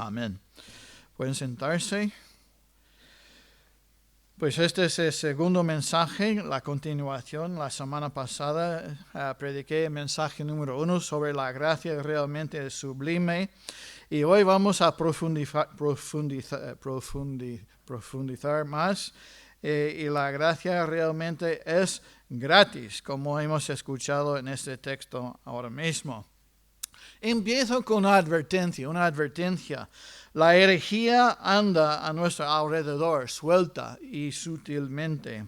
Amén. Pueden sentarse. Pues este es el segundo mensaje, la continuación. La semana pasada prediqué el mensaje número 1 sobre la gracia realmente sublime. Y hoy vamos a profundizar más. Y la gracia realmente es gratis, como hemos escuchado en este texto ahora mismo. Empiezo con una advertencia. La herejía anda a nuestro alrededor, suelta y sutilmente.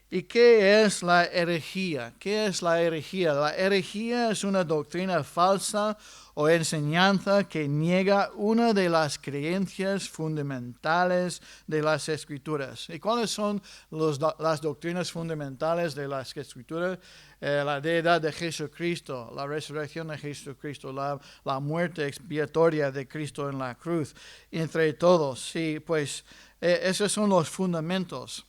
¿Y qué es la herejía? ¿Qué es la herejía? La herejía es una doctrina falsa o enseñanza que niega una de las creencias fundamentales de las Escrituras. ¿Y cuáles son las doctrinas fundamentales de las Escrituras? La deidad de Jesucristo, la resurrección de Jesucristo, la muerte expiatoria de Cristo en la cruz, entre todos. Sí, pues esos son los fundamentos.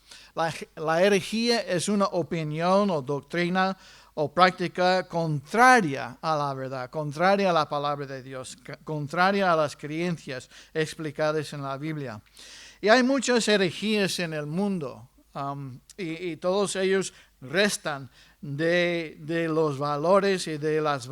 La herejía es una opinión o doctrina o práctica contraria a la verdad, contraria a la palabra de Dios, contraria a las creencias explicadas en la Biblia. Y hay muchas herejías en el mundo y todos ellos restan de los valores y de las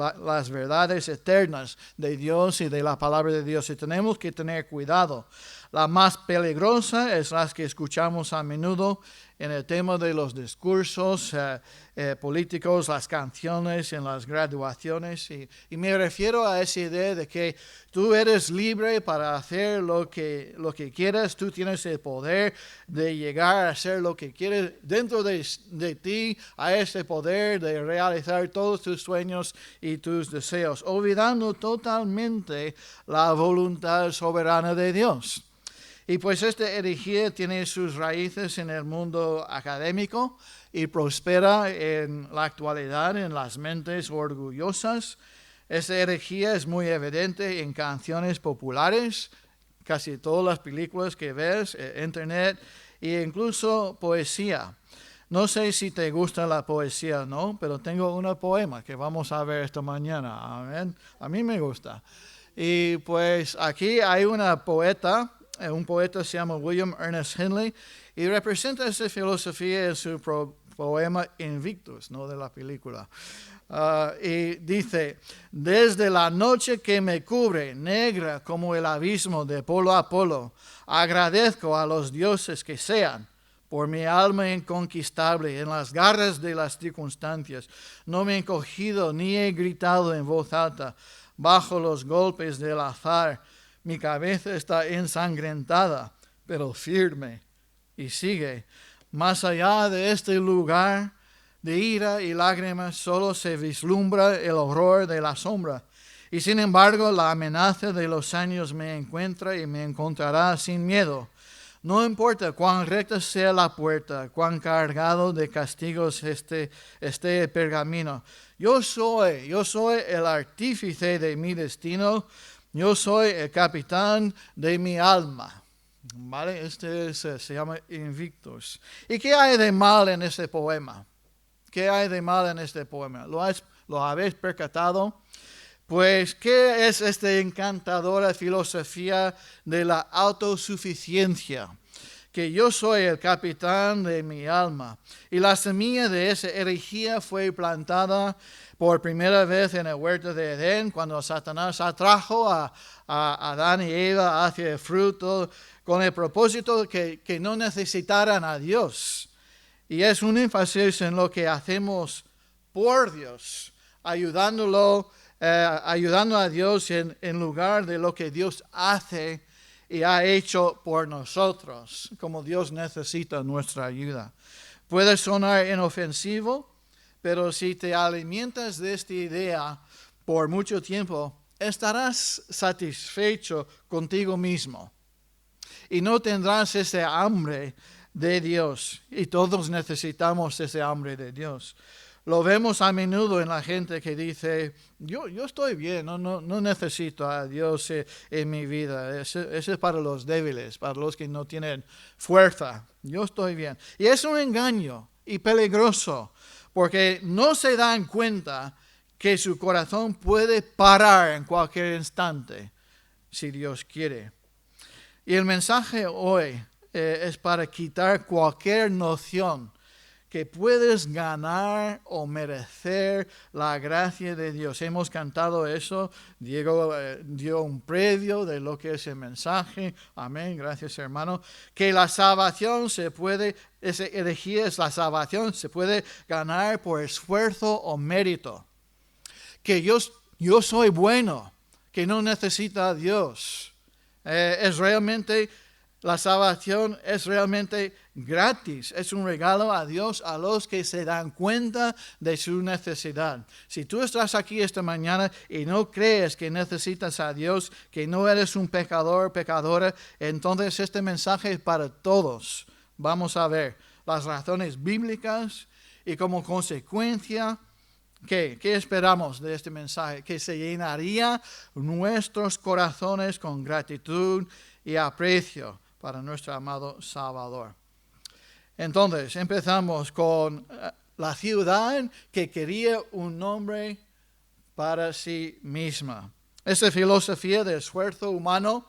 verdades eternas de Dios y de la palabra de Dios. Y tenemos que tener cuidado. La más peligrosa es la que escuchamos a menudo en el tema de los discursos políticos, las canciones, en las graduaciones. Y me refiero a esa idea de que tú eres libre para hacer lo que quieras. Tú tienes el poder de llegar a hacer lo que quieres dentro de ti, a ese poder de realizar todos tus sueños y tus deseos, olvidando totalmente la voluntad soberana de Dios. Y pues esta herejía tiene sus raíces en el mundo académico y prospera en la actualidad en las mentes orgullosas. Esta herejía es muy evidente en canciones populares, casi todas las películas que ves, internet e incluso poesía. No sé si te gusta la poesía o no, pero tengo un poema que vamos a ver esta mañana. Amén. A mí me gusta. Y pues aquí hay una poeta. Un poeta se llama William Ernest Henley y representa esa filosofía en su poema Invictus, no de la película. Y dice: desde la noche que me cubre, negra como el abismo de polo a polo, agradezco a los dioses que sean, por mi alma inconquistable, en las garras de las circunstancias, no me he encogido ni he gritado en voz alta, bajo los golpes del azar. Mi cabeza está ensangrentada, pero firme, y sigue. Más allá de este lugar de ira y lágrimas, solo se vislumbra el horror de la sombra. Y sin embargo, la amenaza de los años me encuentra y me encontrará sin miedo. No importa cuán recta sea la puerta, cuán cargado de castigos esté el pergamino. Yo soy el artífice de mi destino. Yo soy el capitán de mi alma. ¿Vale? Se llama Invictus. ¿Y qué hay de mal en este poema? ¿Qué hay de mal en este poema? ¿Lo habéis percatado? Pues, ¿qué es esta encantadora filosofía de la autosuficiencia? Que yo soy el capitán de mi alma. Y la semilla de esa herejía fue plantada por primera vez en el huerto de Edén, cuando Satanás atrajo a Adán y Eva hacia el fruto con el propósito de que no necesitaran a Dios. Y es un énfasis en lo que hacemos por Dios, ayudando a Dios en lugar de lo que Dios hace y ha hecho por nosotros, como Dios necesita nuestra ayuda. Puede sonar inofensivo, pero si te alimentas de esta idea por mucho tiempo, estarás satisfecho contigo mismo y no tendrás ese hambre de Dios. Y todos necesitamos ese hambre de Dios. Lo vemos a menudo en la gente que dice: yo estoy bien, no necesito a Dios en mi vida. Eso es para los débiles, para los que no tienen fuerza. Yo estoy bien. Y es un engaño y peligroso, porque no se dan cuenta que su corazón puede parar en cualquier instante si Dios quiere. Y el mensaje hoy es para quitar cualquier noción que puedes ganar o merecer la gracia de Dios. Hemos cantado eso. Diego dio un previo de lo que es el mensaje. Amén. Gracias, hermano. Que la salvación esa herejía es la salvación, se puede ganar por esfuerzo o mérito. Que yo soy bueno, que no necesita a Dios. La salvación es realmente gratis. Es un regalo a Dios a los que se dan cuenta de su necesidad. Si tú estás aquí esta mañana y no crees que necesitas a Dios, que no eres un pecador, pecadora, entonces este mensaje es para todos. Vamos a ver las razones bíblicas y como consecuencia, ¿qué esperamos de este mensaje? Que se llenaría nuestros corazones con gratitud y aprecio para nuestro amado Salvador. Entonces, empezamos con la ciudad que quería un nombre para sí misma. Esa filosofía de esfuerzo humano,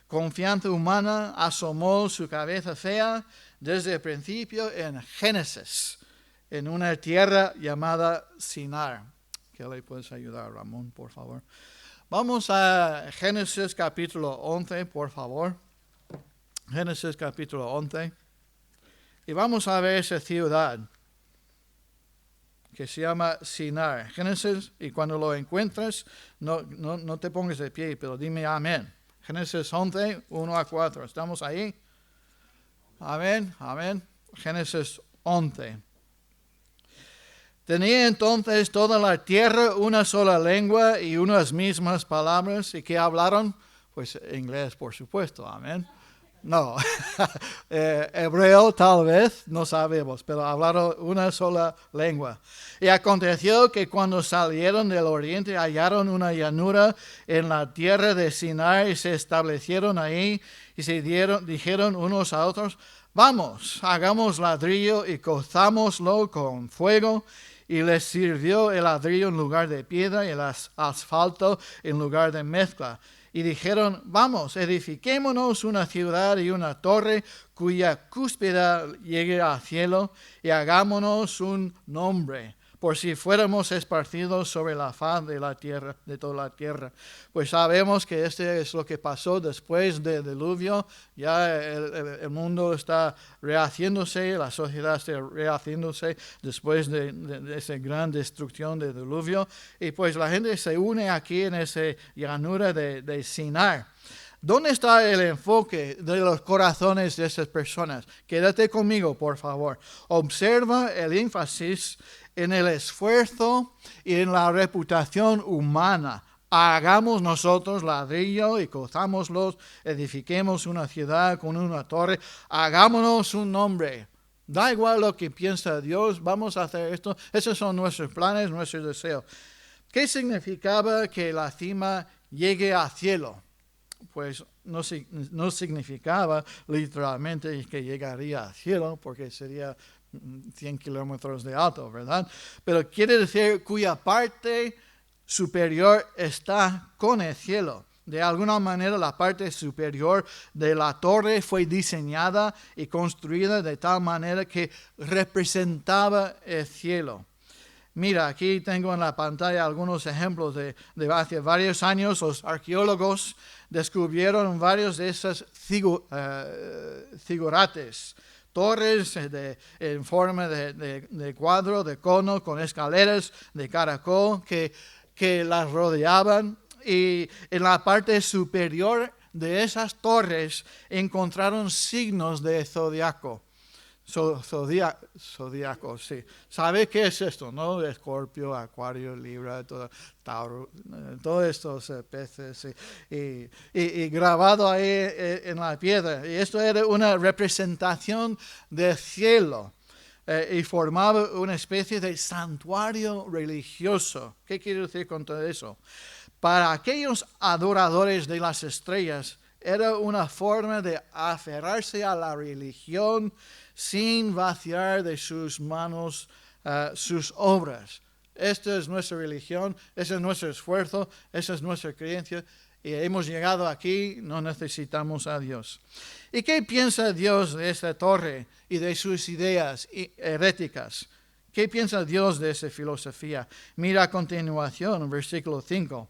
confianza humana, asomó su cabeza fea desde el principio en Génesis, en una tierra llamada Sinar. ¿Qué le puedes ayudar, Ramón, por favor? Vamos a Génesis capítulo 11, por favor. Génesis capítulo 11. Y vamos a ver esa ciudad que se llama Sinar. Génesis, y cuando lo encuentres, no te pongas de pie, pero dime amén. Génesis 11, 1 a 4. ¿Estamos ahí? Amén, amén. Génesis 11. Tenía entonces toda la tierra una sola lengua y unas mismas palabras. ¿Y qué hablaron? Pues inglés, por supuesto. Amén. No, hebreo tal vez, no sabemos, pero hablaron una sola lengua. Y aconteció que cuando salieron del oriente hallaron una llanura en la tierra de Sinar y se establecieron ahí y dijeron unos a otros, vamos, hagamos ladrillo y cozámoslo con fuego. Y les sirvió el ladrillo en lugar de piedra y el asfalto en lugar de mezcla. Y dijeron, vamos, edifiquémonos una ciudad y una torre cuya cúspide llegue al cielo y hagámonos un nombre, por si fuéramos esparcidos sobre la faz de la tierra, de toda la tierra. Pues sabemos que este es lo que pasó después del diluvio. Ya el mundo está rehaciéndose, la sociedad está rehaciéndose después de esa gran destrucción del diluvio. Y pues la gente se une aquí en esa llanura de Sinar. ¿Dónde está el enfoque de los corazones de esas personas? Quédate conmigo, por favor. Observa el énfasis en el esfuerzo y en la reputación humana. Hagamos nosotros ladrillo y cozámoslos, edifiquemos una ciudad con una torre, hagámonos un nombre. Da igual lo que piensa Dios, vamos a hacer esto. Esos son nuestros planes, nuestros deseos. ¿Qué significaba que la cima llegue al cielo? Pues no significaba literalmente que llegaría al cielo, porque sería 100 kilómetros de alto, ¿verdad? Pero quiere decir cuya parte superior está con el cielo. De alguna manera la parte superior de la torre fue diseñada y construida de tal manera que representaba el cielo. Mira, aquí tengo en la pantalla algunos ejemplos de hace varios años. Los arqueólogos descubrieron varios de esos zigurates, torres en forma de cuadro, de cono, con escaleras de caracol que las rodeaban. Y en la parte superior de esas torres encontraron signos de zodiaco. Zodíaco, sí. ¿Sabe qué es esto, no? Escorpio, Acuario, Libra, Tauro, todos estos peces. Y grabado ahí en la piedra. Y esto era una representación del cielo. Y formaba una especie de santuario religioso. ¿Qué quiere decir con todo eso? Para aquellos adoradores de las estrellas, era una forma de aferrarse a la religión sin vaciar de sus manos sus obras. Esta es nuestra religión, ese es nuestro esfuerzo, esa es nuestra creencia. y hemos llegado aquí, no necesitamos a Dios. ¿Y qué piensa Dios de esta torre y de sus ideas heréticas? ¿Qué piensa Dios de esa filosofía? Mira a continuación, versículo 5.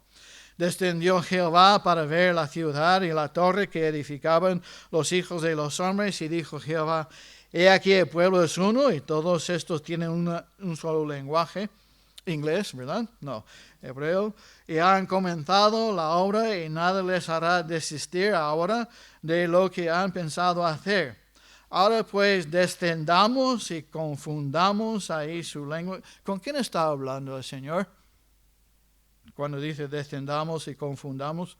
Descendió Jehová para ver la ciudad y la torre que edificaban los hijos de los hombres, y dijo Jehová: he aquí el pueblo es uno, y todos estos tienen un solo lenguaje. Inglés, ¿verdad? No, hebreo. Y han comenzado la obra, y nada les hará desistir ahora de lo que han pensado hacer. Ahora pues descendamos y confundamos ahí su lengua. ¿Con quién está hablando el Señor? Cuando dice descendamos y confundamos,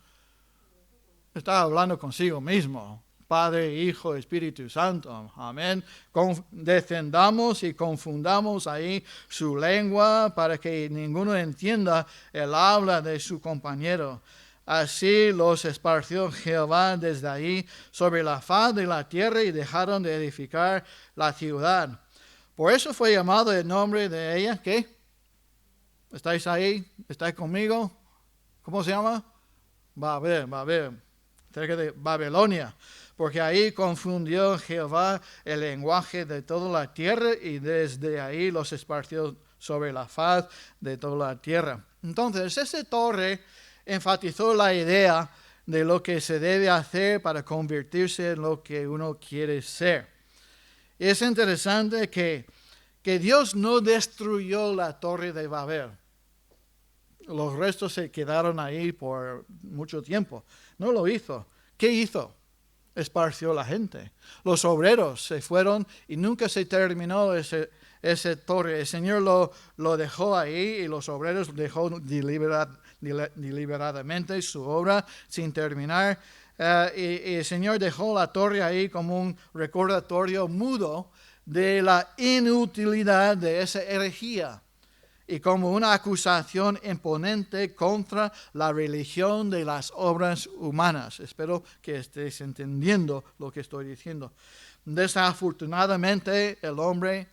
está hablando consigo mismo. Padre, Hijo, Espíritu Santo. Amén. Descendamos y confundamos ahí su lengua para que ninguno entienda el habla de su compañero. Así los esparció Jehová desde ahí sobre la faz de la tierra, y dejaron de edificar la ciudad. Por eso fue llamado el nombre de ella, ¿qué? ¿Estáis ahí? ¿Estáis conmigo? ¿Cómo se llama? Babel, cerca de Babilonia. Porque ahí confundió Jehová el lenguaje de toda la tierra, y desde ahí los esparció sobre la faz de toda la tierra. Entonces, esa torre enfatizó la idea de lo que se debe hacer para convertirse en lo que uno quiere ser. Y es interesante que Dios no destruyó la torre de Babel. Los restos se quedaron ahí por mucho tiempo. No lo hizo. ¿Qué hizo? Esparció la gente. Los obreros se fueron y nunca se terminó ese torre. El Señor lo dejó ahí, y los obreros dejó deliberadamente su obra sin terminar. Y el Señor dejó la torre ahí como un recordatorio mudo de la inutilidad de esa herejía, y como una acusación imponente contra la religión de las obras humanas. Espero que estéis entendiendo lo que estoy diciendo. Desafortunadamente, el hombre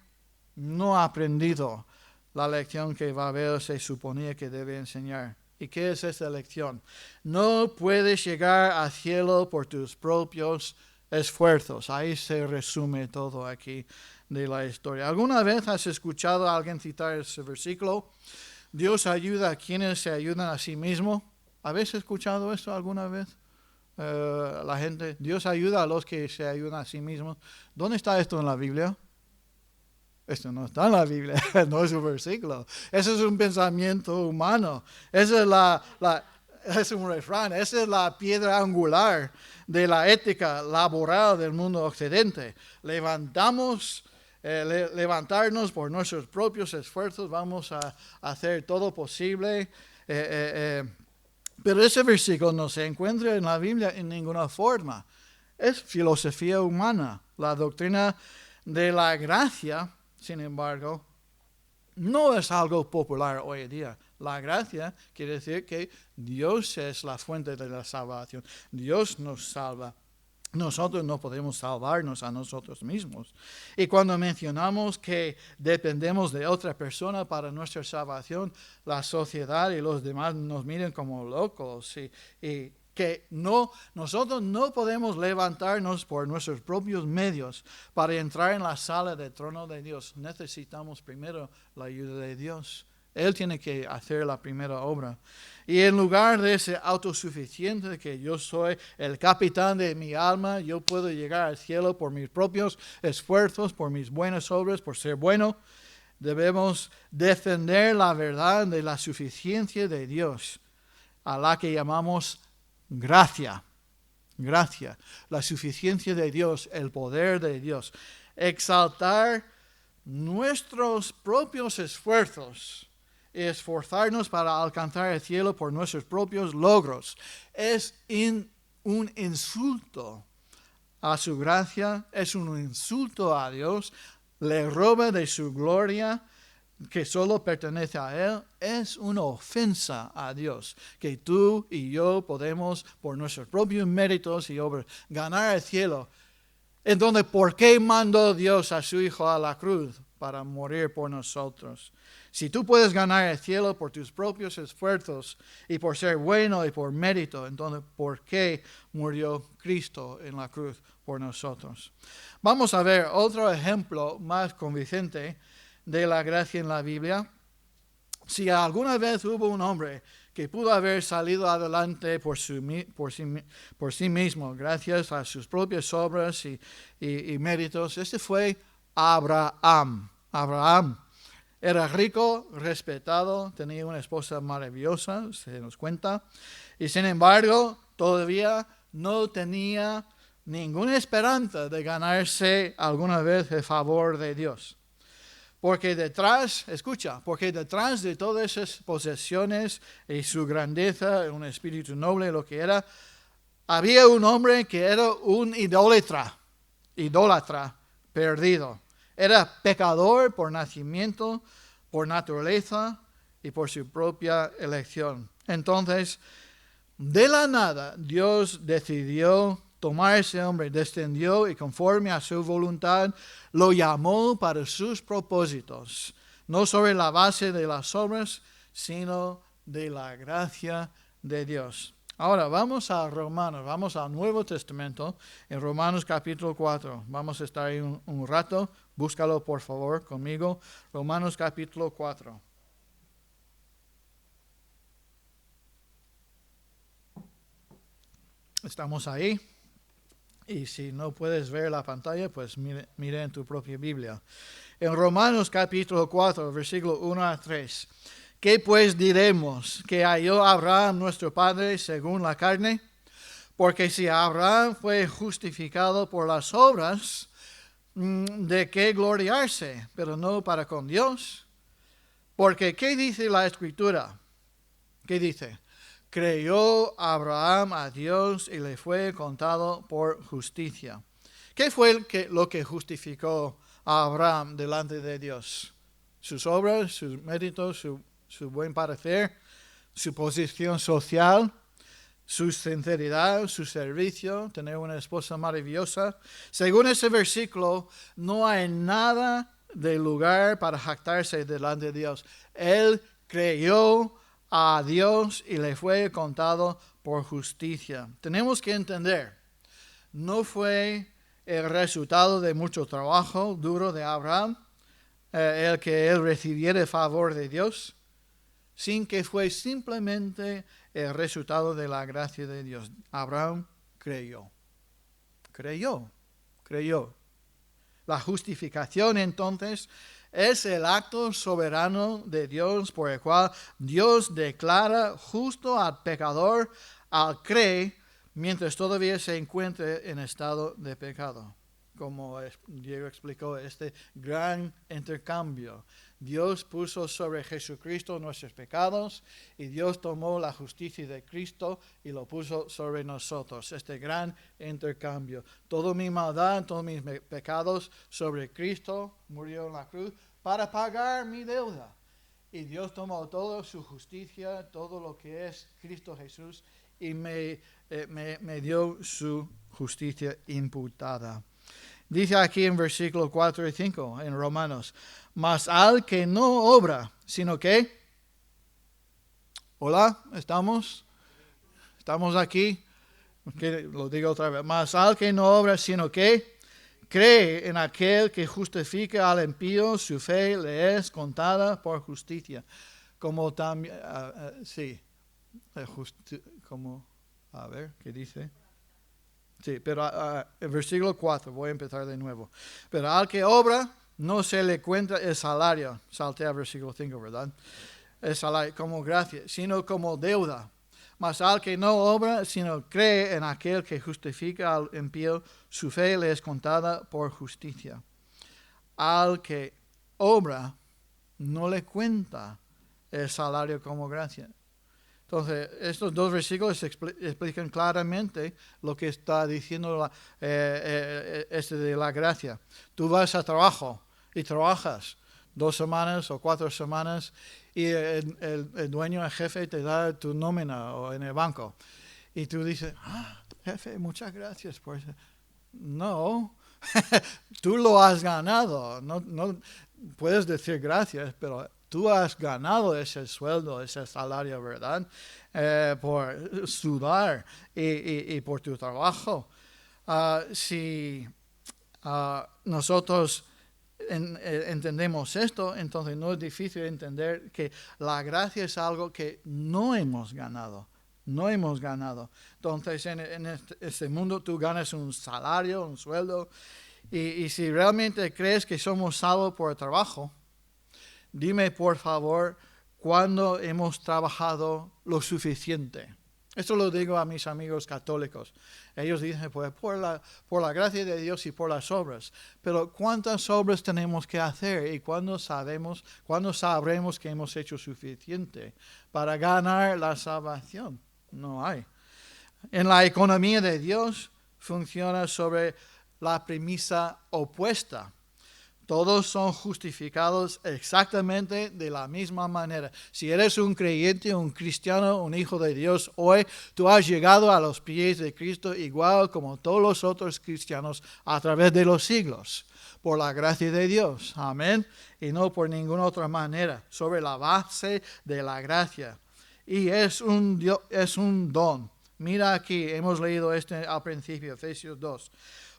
no ha aprendido la lección que Babel se suponía que debe enseñar. ¿Y qué es esa lección? No puedes llegar al cielo por tus propios esfuerzos. Ahí se resume todo aquí de la historia. ¿Alguna vez has escuchado a alguien citar ese versículo? Dios ayuda a quienes se ayudan a sí mismos. ¿Habéis escuchado esto alguna vez? La gente, Dios ayuda a los que se ayudan a sí mismos. ¿Dónde está esto en la Biblia? Esto no está en la Biblia, no es un versículo. Eso es un pensamiento humano. Esa es un refrán. Esa es la piedra angular de la ética laboral del mundo occidente. Levantarnos por nuestros propios esfuerzos, vamos a hacer todo posible. Pero ese versículo no se encuentra en la Biblia en ninguna forma. Es filosofía humana. La doctrina de la gracia, sin embargo, no es algo popular hoy en día. La gracia quiere decir que Dios es la fuente de la salvación. Dios nos salva. Nosotros no podemos salvarnos a nosotros mismos. Y cuando mencionamos que dependemos de otra persona para nuestra salvación, la sociedad y los demás nos miran como locos, y que nosotros no podemos levantarnos por nuestros propios medios para entrar en la sala del trono de Dios. Necesitamos primero la ayuda de Dios. Él tiene que hacer la primera obra. Y en lugar de ser autosuficiente, que yo soy el capitán de mi alma, yo puedo llegar al cielo por mis propios esfuerzos, por mis buenas obras, por ser bueno, debemos defender la verdad de la suficiencia de Dios, a la que llamamos gracia. Gracia, la suficiencia de Dios, el poder de Dios. Exaltar nuestros propios esfuerzos, esforzarnos para alcanzar el cielo por nuestros propios logros, es un insulto a su gracia, es un insulto a Dios, le roba de su gloria que solo pertenece a Él. Es una ofensa a Dios que tú y yo podemos, por nuestros propios méritos y obras, ganar el cielo. Entonces, ¿por qué mandó Dios a su Hijo a la cruz? para morir por nosotros. Si tú puedes ganar el cielo por tus propios esfuerzos y por ser bueno y por mérito, entonces ¿por qué murió Cristo en la cruz por nosotros? Vamos a ver otro ejemplo más convincente de la gracia en la Biblia. Si alguna vez hubo un hombre que pudo haber salido adelante por sí mismo, gracias a sus propias obras y méritos, este fue Abraham. Abraham era rico, respetado, tenía una esposa maravillosa, se nos cuenta, y sin embargo todavía no tenía ninguna esperanza de ganarse alguna vez el favor de Dios. Porque detrás de todas esas posesiones y su grandeza, un espíritu noble, lo que era, había un hombre que era un idólatra perdido. Era pecador por nacimiento, por naturaleza y por su propia elección. Entonces, de la nada, Dios decidió tomar a ese hombre, descendió y conforme a su voluntad, lo llamó para sus propósitos, no sobre la base de las obras, sino de la gracia de Dios. Ahora vamos a Romanos, vamos al Nuevo Testamento, en Romanos capítulo 4. Vamos a estar ahí un rato, búscalo por favor conmigo, Romanos capítulo 4. Estamos ahí. Y si no puedes ver la pantalla, pues mire en tu propia Biblia. En Romanos capítulo 4, versículo 1 a 3. ¿Qué pues diremos? ¿Que halló Abraham nuestro padre según la carne? Porque si Abraham fue justificado por las obras, ¿de qué gloriarse? Pero no para con Dios. Porque ¿qué dice la Escritura? ¿Qué dice? Creyó Abraham a Dios y le fue contado por justicia. ¿Qué fue lo que justificó a Abraham delante de Dios? Sus obras, sus méritos, su buen parecer, su posición social, su sinceridad, su servicio, tener una esposa maravillosa. Según ese versículo, no hay nada de lugar para jactarse delante de Dios. Él creyó a Dios y le fue contado por justicia. Tenemos que entender, no fue el resultado de mucho trabajo duro de Abraham, el que él recibiera el favor de Dios, sin que fue simplemente el resultado de la gracia de Dios. Abraham creyó. La justificación entonces es el acto soberano de Dios por el cual Dios declara justo al pecador al cree mientras todavía se encuentre en estado de pecado. Como Diego explicó, este gran intercambio. Dios puso sobre Jesucristo nuestros pecados y Dios tomó la justicia de Cristo y lo puso sobre nosotros. Este gran intercambio. Toda mi maldad, todos mis pecados sobre Cristo murió en la cruz para pagar mi deuda. Y Dios tomó toda su justicia, todo lo que es Cristo Jesús y me dio su justicia imputada. Dice aquí en versículo 4 y 5 en Romanos, mas al que no obra, sino que, hola, ¿estamos aquí? Lo digo otra vez, mas al que no obra, sino que cree en aquel que justifica al impío, su fe le es contada por justicia. Como también, como, a ver, ¿qué dice? Sí, pero el versículo 4, voy a empezar de nuevo. Pero al que obra, no se le cuenta el salario. Salté al versículo 5, ¿verdad? El salario como gracia, sino como deuda. Mas al que no obra, sino cree en aquel que justifica al impío, su fe le es contada por justicia. Al que obra, no le cuenta el salario como gracia. Entonces, estos dos versículos explican claramente lo que está diciendo de la gracia. Tú vas a trabajo y trabajas 2 semanas o 4 semanas y el dueño, el jefe, te da tu nómina o en el banco. Y tú dices, jefe, muchas gracias por eso. No, Tú lo has ganado. No puedes decir gracias, pero tú has ganado ese sueldo, ese salario, ¿verdad? Por sudar y por tu trabajo. Si nosotros entendemos esto, entonces no es difícil entender que la gracia es algo que no hemos ganado. No hemos ganado. Entonces, en este mundo tú ganas un salario, un sueldo, y si realmente crees que somos salvos por el trabajo, dime por favor, ¿cuándo hemos trabajado lo suficiente? Esto lo digo a mis amigos católicos. Ellos dicen, pues, por la gracia de Dios y por las obras. Pero ¿cuántas obras tenemos que hacer? ¿Y cuándo sabremos que hemos hecho suficiente para ganar la salvación? No hay. En la economía de Dios funciona sobre la premisa opuesta. Todos son justificados exactamente de la misma manera. Si eres un creyente, un cristiano, un hijo de Dios, hoy tú has llegado a los pies de Cristo igual como todos los otros cristianos a través de los siglos, por la gracia de Dios. Amén. Y no por ninguna otra manera, sobre la base de la gracia. Y es un don. Mira aquí, hemos leído al principio, Efesios 2.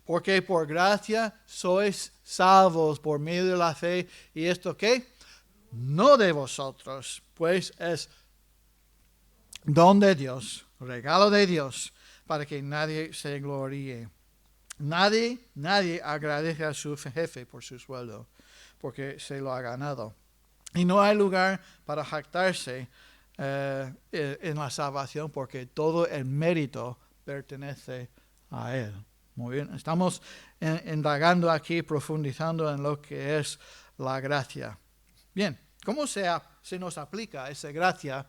Porque por gracia sois salvos por medio de la fe. ¿Y esto qué? No de vosotros, pues es don de Dios, regalo de Dios, para que nadie se gloríe. Nadie agradece a su jefe por su sueldo, porque se lo ha ganado. Y no hay lugar para jactarse en la salvación, porque todo el mérito pertenece a Él. Muy bien, estamos indagando aquí, profundizando en lo que es la gracia. Bien, ¿cómo se nos aplica esa gracia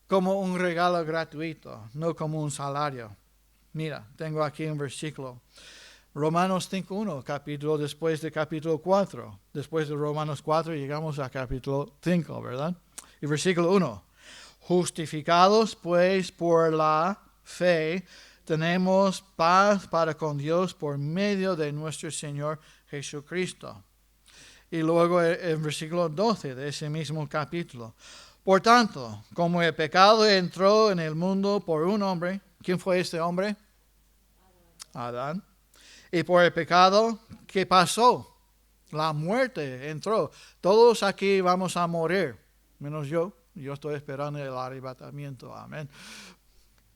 como un regalo gratuito, no como un salario? Mira, tengo aquí un versículo. Romanos 5.1, capítulo después de capítulo 4. Después de Romanos 4 llegamos a capítulo 5, ¿verdad? Y versículo 1. Justificados pues por la fe, tenemos paz para con Dios por medio de nuestro Señor Jesucristo. Y luego el versículo 12 de ese mismo capítulo. Por tanto, como el pecado entró en el mundo por un hombre, ¿quién fue este hombre? Adán. Y por el pecado, ¿qué pasó? La muerte entró. Todos aquí vamos a morir, menos yo. Yo estoy esperando el arrebatamiento. Amén.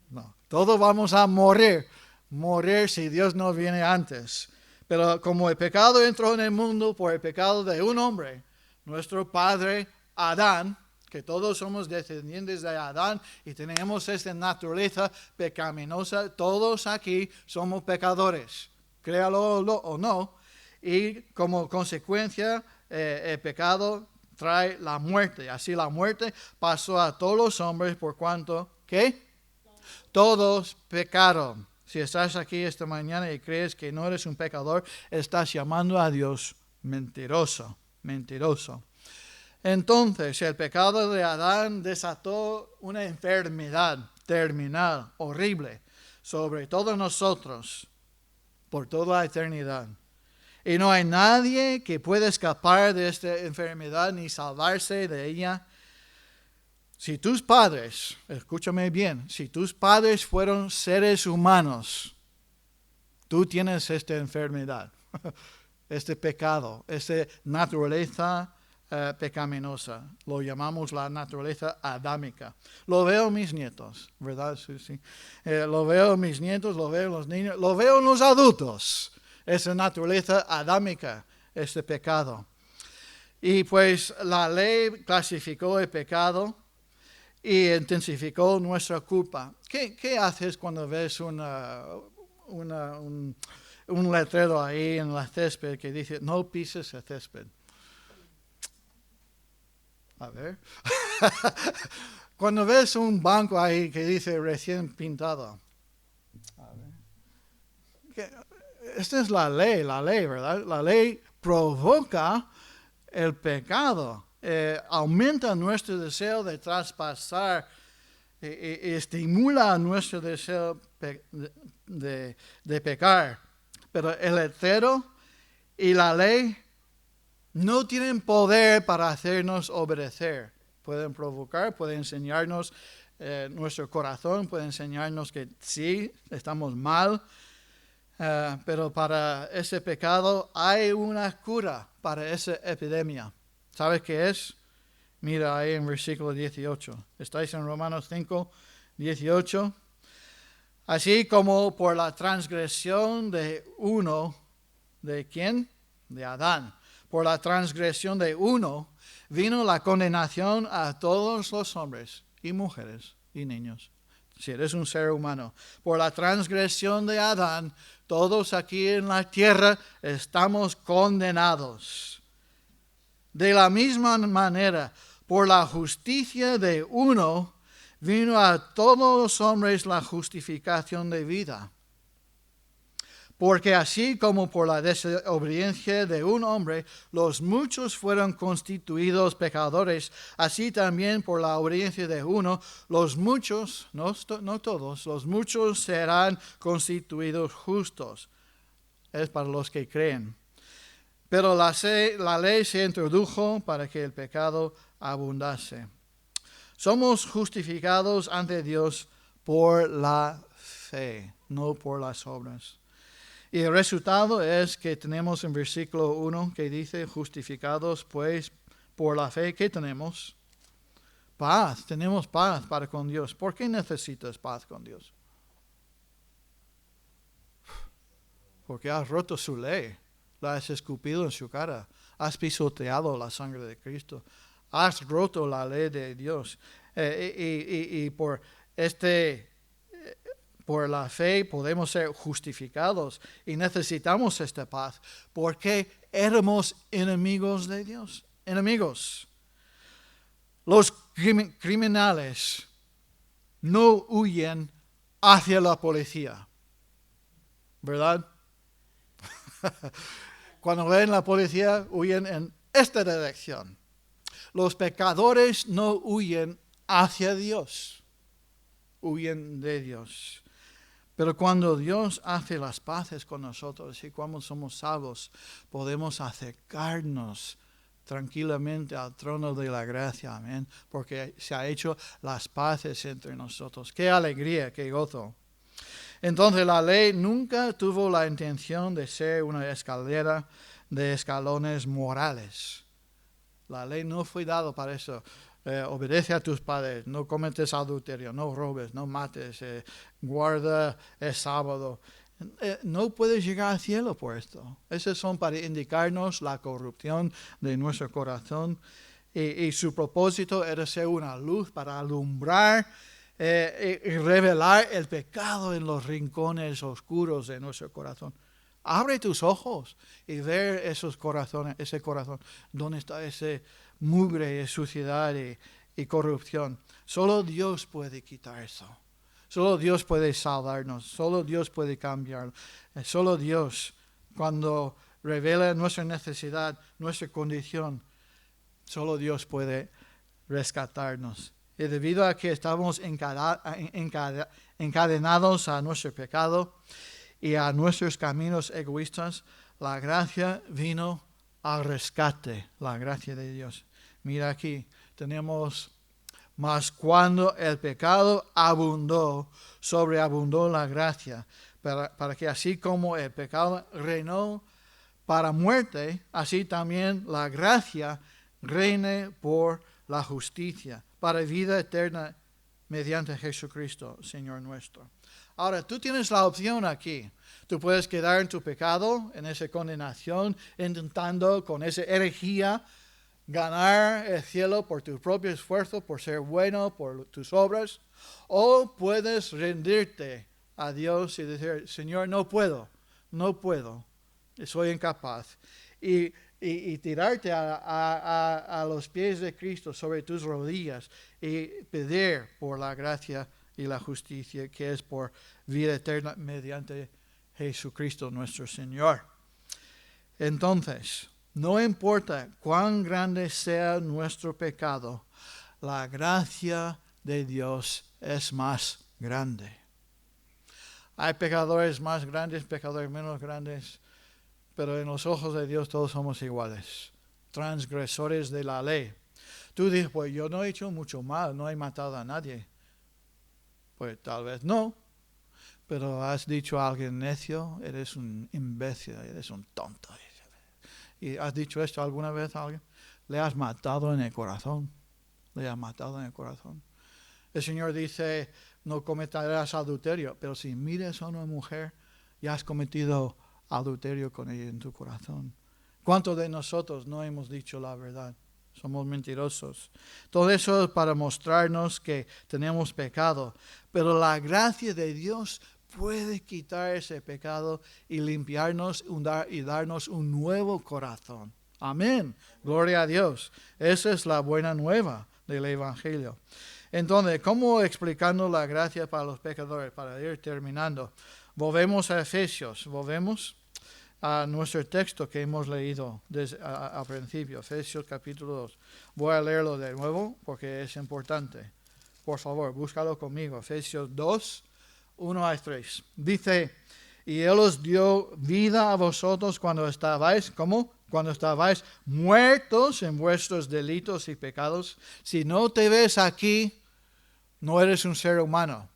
No, todos vamos a morir si Dios no viene antes. Pero como el pecado entró en el mundo por el pecado de un hombre, nuestro padre Adán, que todos somos descendientes de Adán y tenemos esta naturaleza pecaminosa, todos aquí somos pecadores, créalo o no, y como consecuencia el pecado trae la muerte. Así la muerte pasó a todos los hombres por cuanto, ¿qué? Todos pecaron. Si estás aquí esta mañana y crees que no eres un pecador, estás llamando a Dios mentiroso. Entonces, el pecado de Adán desató una enfermedad terminal, horrible, sobre todos nosotros, por toda la eternidad. Y no hay nadie que pueda escapar de esta enfermedad ni salvarse de ella. Si tus padres, escúchame bien, si tus padres fueron seres humanos, tú tienes esta enfermedad, este pecado, esta naturaleza pecaminosa. Lo llamamos la naturaleza adámica. Lo veo en mis nietos, ¿verdad, Susi? Lo veo en mis nietos, lo veo en los niños, lo veo en los adultos. Esa naturaleza adámica, este pecado. Y pues la ley clasificó el pecado y intensificó nuestra culpa. ¿Qué haces cuando ves un letrero ahí en la césped que dice, no pises el césped? A ver. Cuando ves un banco ahí que dice recién pintado. A ver. Esta es la ley, ¿verdad? La ley provoca el pecado. Aumenta nuestro deseo de traspasar, estimula nuestro deseo de pecar. pero el letrero y la ley no tienen poder para hacernos obedecer. Pueden provocar, pueden enseñarnos nuestro corazón, pueden enseñarnos que sí, estamos mal, pero para ese pecado hay una cura para esa epidemia. ¿Sabes qué es? Mira ahí en versículo 18. Estáis en Romanos 5, 18. Así como por la transgresión de uno, ¿de quién? De Adán. Por la transgresión de uno vino la condenación a todos los hombres y mujeres y niños. Si eres un ser humano, por la transgresión de Adán, todos aquí en la tierra estamos condenados. De la misma manera, por la justicia de uno, vino a todos los hombres la justificación de vida. Porque así como por la desobediencia de un hombre, los muchos fueron constituidos pecadores, así también por la obediencia de uno, los muchos, no todos, los muchos serán constituidos justos. Es para los que creen. Pero la ley se introdujo para que el pecado abundase. Somos justificados ante Dios por la fe, no por las obras. Y el resultado es que tenemos en versículo 1 que dice, justificados pues por la fe, ¿qué tenemos? Paz, tenemos paz para con Dios. ¿Por qué necesitas paz con Dios? Porque has roto su ley, la has escupido en su cara, has pisoteado la sangre de Cristo, has roto la ley de Dios. Y por la fe podemos ser justificados y necesitamos esta paz porque éramos enemigos de Dios. Enemigos. Los criminales no huyen hacia la policía, ¿verdad? Cuando ven la policía huyen en esta dirección. Los pecadores no huyen hacia Dios, huyen de Dios. Pero cuando Dios hace las paces con nosotros y cuando somos salvos, podemos acercarnos tranquilamente al trono de la gracia, amén, porque se ha hecho las paces entre nosotros. ¡Qué alegría, qué gozo! Entonces la ley nunca tuvo la intención de ser una escalera de escalones morales. La ley no fue dada para eso. Obedece a tus padres, no cometes adulterio, no robes, no mates, guarda el sábado. No puedes llegar al cielo por esto. Esos son para indicarnos la corrupción de nuestro corazón. Y su propósito era ser una luz para alumbrar y revelar el pecado en los rincones oscuros de nuestro corazón. Abre tus ojos y ver esos corazones, ese corazón, donde está ese mugre y suciedad y corrupción. Solo Dios puede quitar eso. Solo Dios puede salvarnos. Solo Dios puede cambiarlo. Solo Dios, cuando revela nuestra necesidad, nuestra condición, solo Dios puede rescatarnos. Y debido a que estamos encadenados a nuestro pecado y a nuestros caminos egoístas, la gracia vino al rescate, la gracia de Dios. Mira aquí, tenemos, mas cuando el pecado abundó, sobreabundó la gracia, para que así como el pecado reinó para muerte, así también la gracia reine por la justicia, para vida eterna mediante Jesucristo, Señor nuestro. Ahora, tú tienes la opción aquí. Tú puedes quedar en tu pecado, en esa condenación, intentando con esa herejía ganar el cielo por tu propio esfuerzo, por ser bueno, por tus obras. O puedes rendirte a Dios y decir, Señor, no puedo, soy incapaz. Y tirarte a los pies de Cristo sobre tus rodillas y pedir por la gracia y la justicia que es por vida eterna mediante Jesucristo nuestro Señor. Entonces, no importa cuán grande sea nuestro pecado, la gracia de Dios es más grande. Hay pecadores más grandes, pecadores menos grandes, pero en los ojos de Dios todos somos iguales, transgresores de la ley. Tú dices, pues yo no he hecho mucho mal, no he matado a nadie. Pues tal vez no, pero has dicho a alguien necio, eres un imbécil, eres un tonto. ¿Y has dicho esto alguna vez a alguien? Le has matado en el corazón, le has matado en el corazón. El Señor dice, no cometerás adulterio, pero si miras a una mujer, ya has cometido adulterio con ella en tu corazón. ¿Cuántos de nosotros no hemos dicho la verdad? Somos mentirosos. Todo eso es para mostrarnos que tenemos pecado, pero la gracia de Dios puede quitar ese pecado y limpiarnos y darnos un nuevo corazón. Amén. Gloria a Dios. Esa es la buena nueva del Evangelio. Entonces, ¿cómo explicando la gracia para los pecadores? Para ir terminando. Volvemos a Efesios. Volvemos a nuestro texto que hemos leído al principio. Efesios capítulo 2. Voy a leerlo de nuevo porque es importante. Por favor, búscalo conmigo. Efesios 2, 1 a 3. Dice, y Él os dio vida a vosotros cuando estabais, ¿cómo? Cuando estabais muertos en vuestros delitos y pecados. Si no te ves aquí, no eres un ser humano,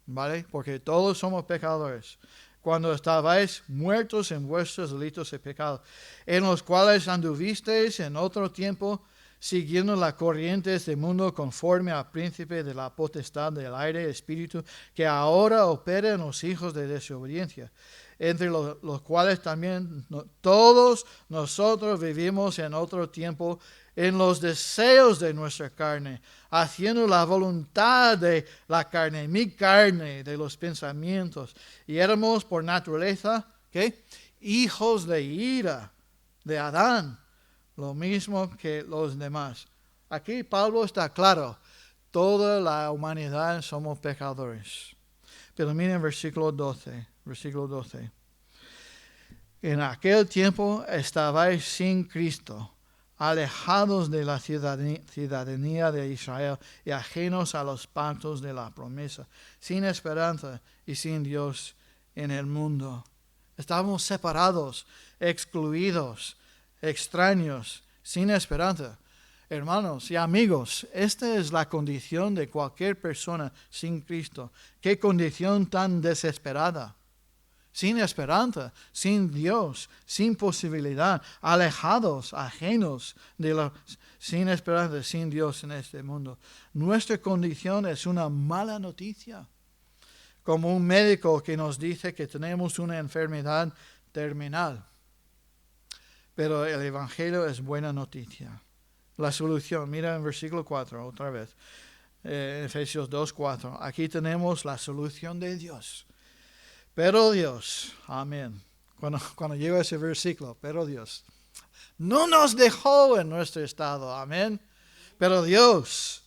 ¿vale? Porque todos somos pecadores. Cuando estabais muertos en vuestros delitos y pecados, en los cuales anduvisteis en otro tiempo, siguiendo las corrientes del mundo conforme al príncipe de la potestad del aire, espíritu, que ahora opera en los hijos de desobediencia, entre los cuales también todos nosotros vivimos en otro tiempo en los deseos de nuestra carne, haciendo la voluntad de la carne, mi carne, de los pensamientos. Y éramos por naturaleza, ¿qué? Hijos de ira, de Adán, lo mismo que los demás. Aquí Pablo está claro, toda la humanidad somos pecadores. Pero miren versículo 12. En aquel tiempo estabais sin Cristo, alejados de la ciudadanía de Israel y ajenos a los pactos de la promesa, sin esperanza y sin Dios en el mundo. Estábamos separados, excluidos, extraños, sin esperanza. Hermanos y amigos, esta es la condición de cualquier persona sin Cristo. ¡Qué condición tan desesperada! Sin esperanza, sin Dios, sin posibilidad, alejados, ajenos, sin esperanza, sin Dios en este mundo. Nuestra condición es una mala noticia. Como un médico que nos dice que tenemos una enfermedad terminal. Pero el Evangelio es buena noticia. La solución, mira en versículo 4, otra vez. Efesios 2, 4. Aquí tenemos la solución de Dios. Pero Dios, amén. Cuando llega ese versículo, pero Dios, no nos dejó en nuestro estado, amén. Pero Dios,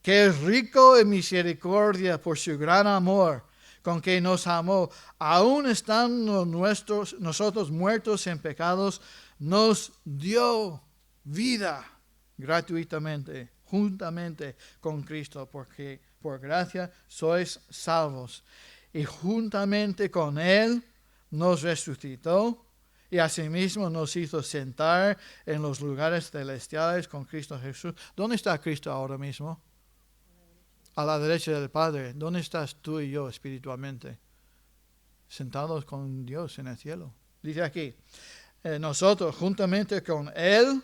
que es rico en misericordia por su gran amor, con que nos amó, aún estando nosotros muertos en pecados, nos dio vida gratuitamente, juntamente con Cristo, porque por gracia sois salvos. Y juntamente con Él nos resucitó y asimismo nos hizo sentar en los lugares celestiales con Cristo Jesús. ¿Dónde está Cristo ahora mismo? A la derecha del Padre. ¿Dónde estás tú y yo espiritualmente? Sentados con Dios en el cielo. Dice aquí, nosotros juntamente con Él,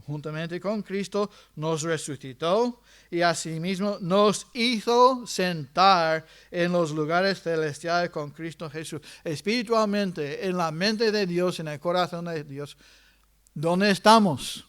juntamente con Cristo, nos resucitó y asimismo nos hizo sentar en los lugares celestiales con Cristo Jesús. Espiritualmente, en la mente de Dios, en el corazón de Dios, ¿dónde estamos?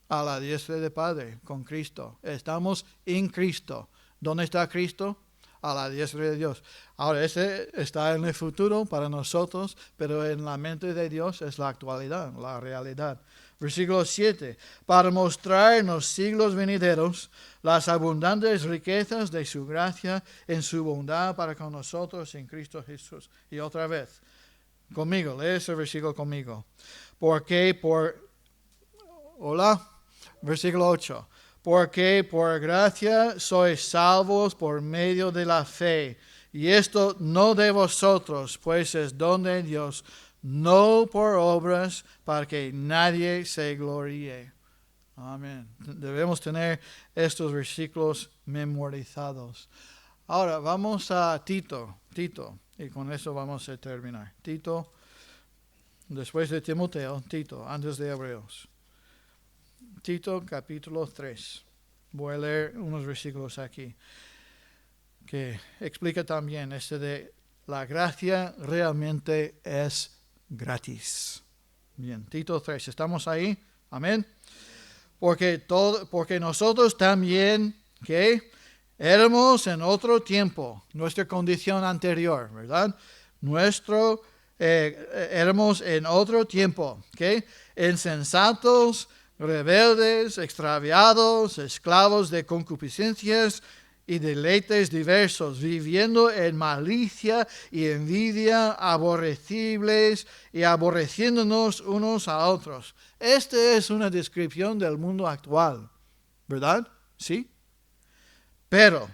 A la diestra del Padre, con Cristo. Estamos en Cristo. ¿Dónde está Cristo? A la diestra de Dios. Ahora, ese está en el futuro para nosotros, pero en la mente de Dios es la actualidad, la realidad. Versículo 7. Para mostrar en los siglos venideros las abundantes riquezas de su gracia en su bondad para con nosotros en Cristo Jesús. Y otra vez, conmigo, lee ese versículo conmigo. Porque versículo 8. Porque por gracia sois salvos por medio de la fe. Y esto no de vosotros, pues es don de Dios, no por obras, para que nadie se gloríe. Amén. Debemos tener estos versículos memorizados. Ahora vamos a Tito, y con eso vamos a terminar. Tito, después de Timoteo, Tito, antes de Hebreos. Tito capítulo 3. Voy a leer unos versículos aquí que explica también de la gracia realmente es gratis. Bien, Tito 3, ¿estamos ahí? Amén. Porque nosotros también, ¿qué? Éramos en otro tiempo, nuestra condición anterior, ¿verdad? Éramos en otro tiempo, ¿qué? Insensatos, rebeldes, extraviados, esclavos de concupiscencias y deleites diversos, viviendo en malicia y envidia, aborrecibles y aborreciéndonos unos a otros. Esta es una descripción del mundo actual, ¿verdad? ¿Sí? Pero,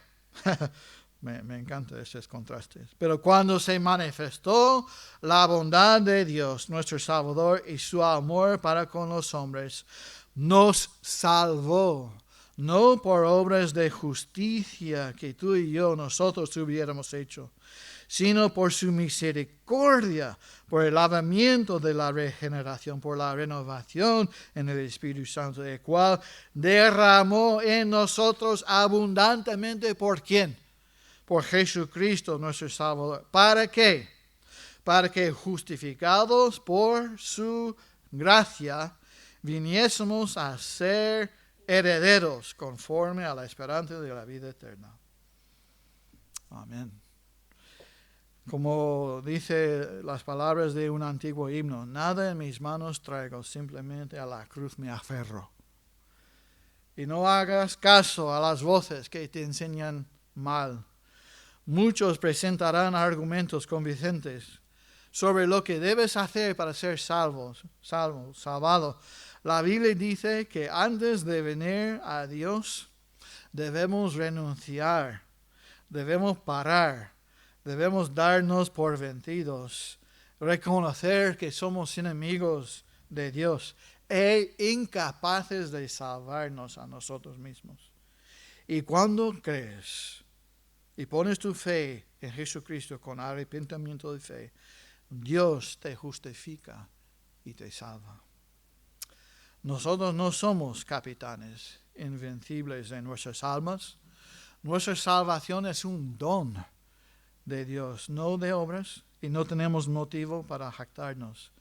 me encantan estos contrastes, pero cuando se manifestó la bondad de Dios, nuestro Salvador, y su amor para con los hombres, nos salvó, no por obras de justicia que tú y yo, nosotros hubiéramos hecho, sino por su misericordia, por el lavamiento de la regeneración, por la renovación en el Espíritu Santo, el cual derramó en nosotros abundantemente. ¿Por quién? Por Jesucristo nuestro Salvador. ¿Para qué? Para que justificados por su gracia viniésemos a ser herederos conforme a la esperanza de la vida eterna. Amén. Como dice las palabras de un antiguo himno, nada en mis manos traigo, simplemente a la cruz me aferro. Y no hagas caso a las voces que te enseñan mal. Muchos presentarán argumentos convincentes sobre lo que debes hacer para ser salvado. La Biblia dice que antes de venir a Dios debemos renunciar, debemos parar, debemos darnos por vencidos, reconocer que somos enemigos de Dios e incapaces de salvarnos a nosotros mismos. Y cuando crees y pones tu fe en Jesucristo con arrepentimiento de fe, Dios te justifica y te salva. Nosotros no somos capitanes invencibles en nuestras almas. Nuestra salvación es un don de Dios, no de obras, y no tenemos motivo para jactarnos.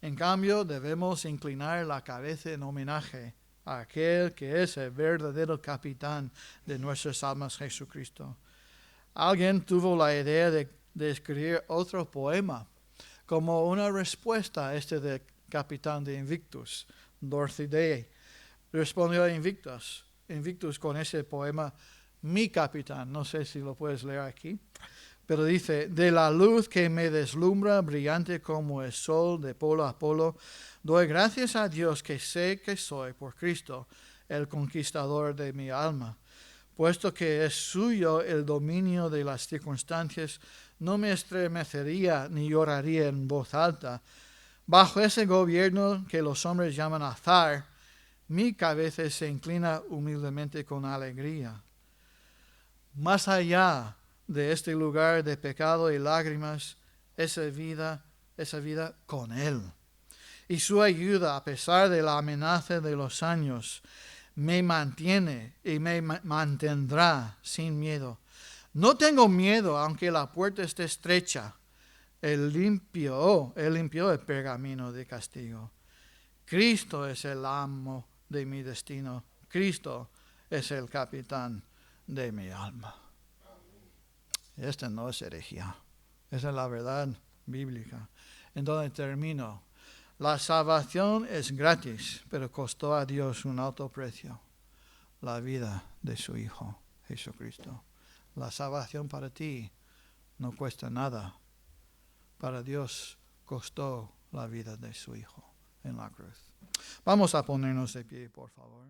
En cambio, debemos inclinar la cabeza en homenaje a aquel que es el verdadero capitán de nuestras almas, Jesucristo. Alguien tuvo la idea de escribir otro poema como una respuesta a del capitán de Invictus, Dorothy Day. Respondió a Invictus con ese poema, Mi capitán. No sé si lo puedes leer aquí, pero dice: de la luz que me deslumbra, brillante como el sol de polo a polo, doy gracias a Dios que sé que soy por Cristo el conquistador de mi alma. Puesto que es suyo el dominio de las circunstancias, no me estremecería ni lloraría en voz alta. Bajo ese gobierno que los hombres llaman azar, mi cabeza se inclina humildemente con alegría. Más allá de este lugar de pecado y lágrimas, esa vida con Él. Y su ayuda, a pesar de la amenaza de los años, me mantiene y me mantendrá sin miedo. No tengo miedo, aunque la puerta esté estrecha. Él limpió el pergamino de castigo. Cristo es el amo de mi destino. Cristo es el capitán de mi alma. Esta no es herejía. Esa es la verdad bíblica. Entonces termino. La salvación es gratis, pero costó a Dios un alto precio. La vida de su Hijo, Jesucristo. La salvación para ti no cuesta nada. Para Dios costó la vida de su Hijo en la cruz. Vamos a ponernos de pie, por favor.